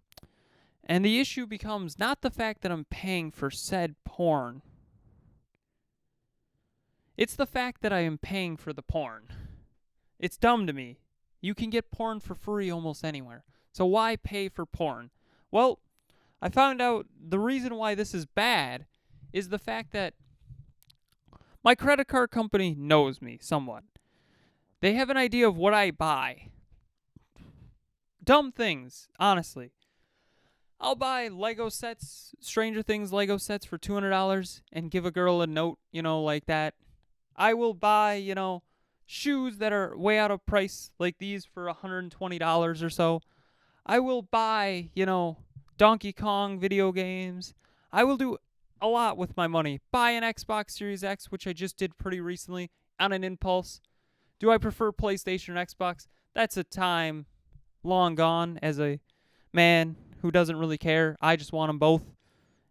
And the issue becomes not the fact that I'm paying for said porn. It's the fact that I am paying for the porn. It's dumb to me. You can get porn for free almost anywhere. So why pay for porn? Well, I found out the reason why this is bad is the fact that my credit card company knows me somewhat. They have an idea of what I buy. Dumb things, honestly. I'll buy Lego sets, Stranger Things Lego sets for $200 and give a girl a note, like that. I will buy, shoes that are way out of price like these for $120 or so. I will buy, Donkey Kong video games. I will do a lot with my money. Buy an Xbox Series X, which I just did pretty recently on an impulse. Do I prefer PlayStation or Xbox? That's a time long gone as a man who doesn't really care. I just want them both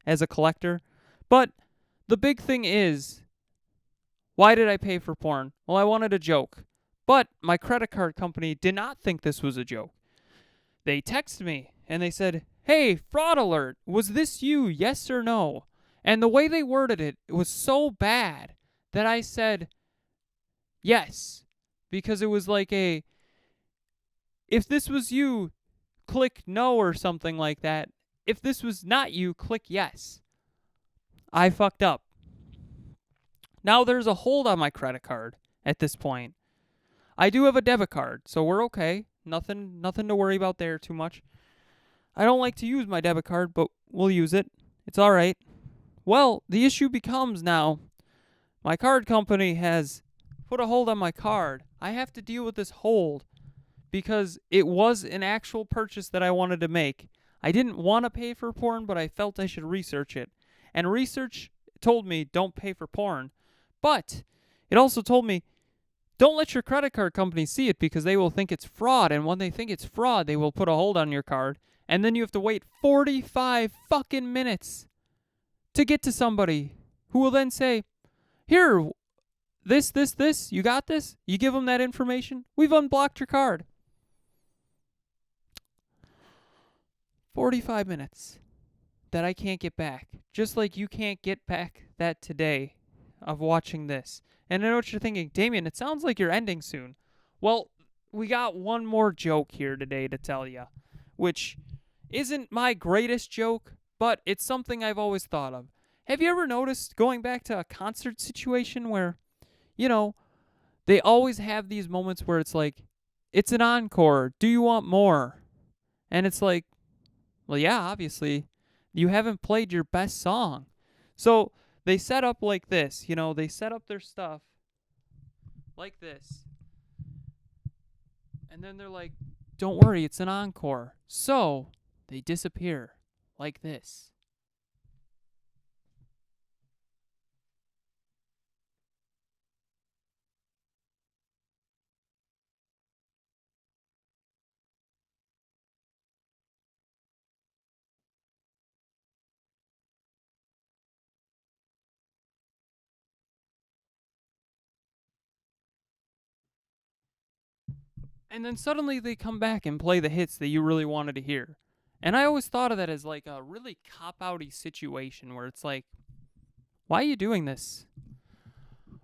as a collector. But the big thing is, why did I pay for porn? Well, I wanted a joke. But my credit card company did not think this was a joke. They texted me and they said, "Hey, fraud alert. Was this you? Yes or no?" And the way they worded it was so bad that I said yes. Because it was like if this was you, click no or something like that. If this was not you, click yes. I fucked up. Now there's a hold on my credit card at this point. I do have a debit card, so we're okay. Nothing to worry about there too much. I don't like to use my debit card, but we'll use it. It's all right. Well, the issue becomes now, my card company has put a hold on my card. I have to deal with this hold because it was an actual purchase that I wanted to make. I didn't want to pay for porn, but I felt I should research it. And research told me don't pay for porn. But it also told me don't let your credit card company see it because they will think it's fraud. And when they think it's fraud, they will put a hold on your card. And then you have to wait 45 fucking minutes to get to somebody who will then say, "Here, this, you got this?" You give them that information. We've unblocked your card. 45 minutes that I can't get back. Just like you can't get back that today of watching this. And I know what you're thinking, Damian, it sounds like you're ending soon. Well, we got one more joke here today to tell you, which isn't my greatest joke, but it's something I've always thought of. Have you ever noticed, going back to a concert situation where, they always have these moments where it's like, it's an encore, do you want more? And it's like, well, yeah, obviously, you haven't played your best song. So they set up like this, they set up their stuff like this. And then they're like, don't worry, it's an encore. So they disappear like this. And then suddenly they come back and play the hits that you really wanted to hear. And I always thought of that as like a really cop-outy situation where it's like, why are you doing this?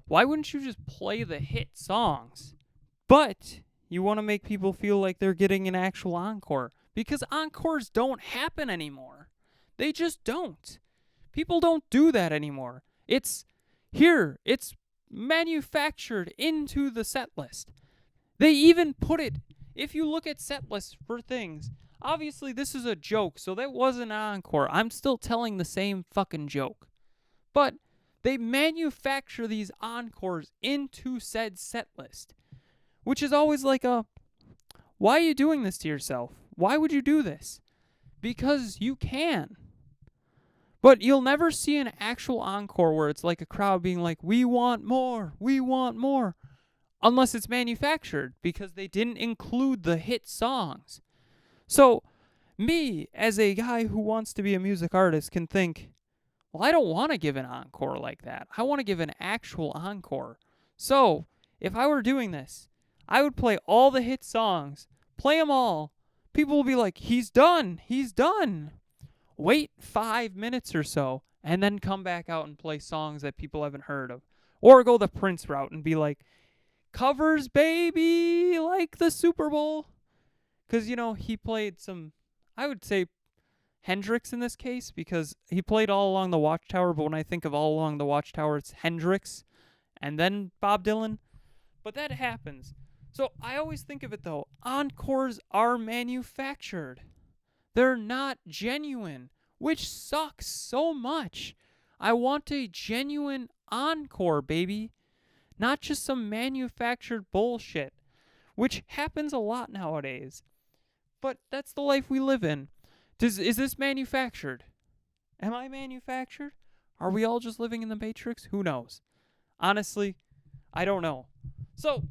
Why wouldn't you just play the hit songs? But you want to make people feel like they're getting an actual encore. Because encores don't happen anymore. They just don't. People don't do that anymore. It's here. It's manufactured into the set list. They even put it, if you look at set lists for things, obviously this is a joke, so that wasn't an encore. I'm still telling the same fucking joke. But they manufacture these encores into said set list, which is always like why are you doing this to yourself? Why would you do this? Because you can. But you'll never see an actual encore where it's like a crowd being like, we want more, unless it's manufactured, because they didn't include the hit songs. So, me, as a guy who wants to be a music artist, can think, well, I don't want to give an encore like that. I want to give an actual encore. So, if I were doing this, I would play all the hit songs, play them all. People will be like, he's done. Wait 5 minutes or so, and then come back out and play songs that people haven't heard of. Or go the Prince route and be like, covers, baby, like the Super Bowl. Because, he played some, I would say, Hendrix in this case, because he played All Along the Watchtower, but when I think of All Along the Watchtower, it's Hendrix and then Bob Dylan. But that happens. So I always think of it, though, encores are manufactured. They're not genuine, which sucks so much. I want a genuine encore, baby. Not just some manufactured bullshit, which happens a lot nowadays. But that's the life we live in. Is this manufactured? Am I manufactured? Are we all just living in the Matrix? Who knows? Honestly, I don't know. So,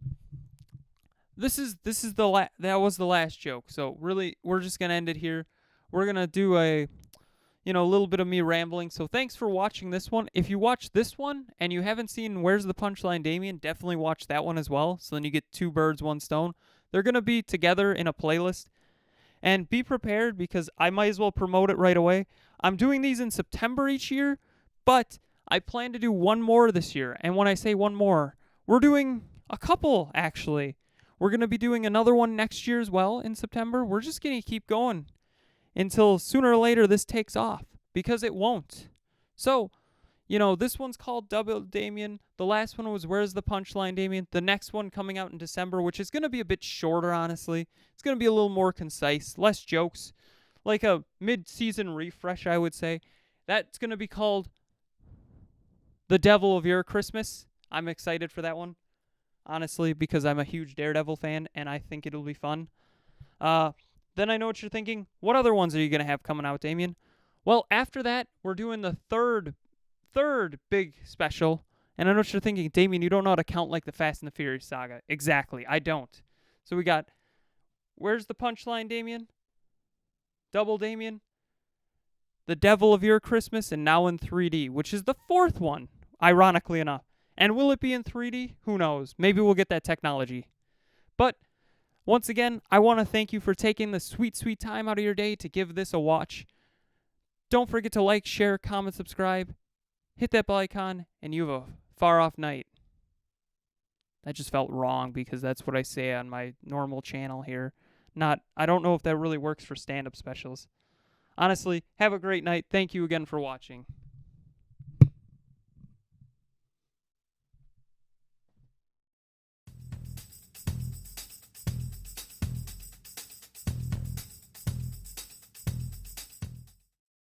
that was the last joke. So really, we're just gonna end it here. We're gonna do a little bit of me rambling. So thanks for watching this one. If you watch this one and you haven't seen Where's the Punchline, Damian, definitely watch that one as well. So then you get 2 birds, 1 stone. They're gonna be together in a playlist. And be prepared, because I might as well promote it right away. I'm doing these in September each year, but I plan to do one more this year. And when I say one more, we're doing a couple, actually. We're going to be doing another one next year as well in September. We're just going to keep going until sooner or later this takes off, because it won't. So, this one's called Double Damian. The last one was Where's the Punchline, Damian. The next one coming out in December, which is going to be a bit shorter, honestly. It's going to be a little more concise, less jokes, like a mid-season refresh, I would say. That's going to be called The Devil of Your Christmas. I'm excited for that one, honestly, because I'm a huge Daredevil fan, and I think it'll be fun. Then I know what you're thinking. What other ones are you going to have coming out, Damian? Well, after that, we're doing the third big special. And I know what you're thinking, Damian, you don't know how to count like the Fast and the Furious saga. Exactly, I don't. So we got Where's the Punchline, Damian? Double Damian? The Devil of Your Christmas, and now in 3D, which is the 4th one, ironically enough. And will it be in 3D? Who knows? Maybe we'll get that technology. But once again, I want to thank you for taking the sweet, sweet time out of your day to give this a watch. Don't forget to like, share, comment, subscribe. Hit that bell icon, and you have a far-off night. That just felt wrong, because that's what I say on my normal channel here. I don't know if that really works for stand-up specials. Honestly, have a great night. Thank you again for watching.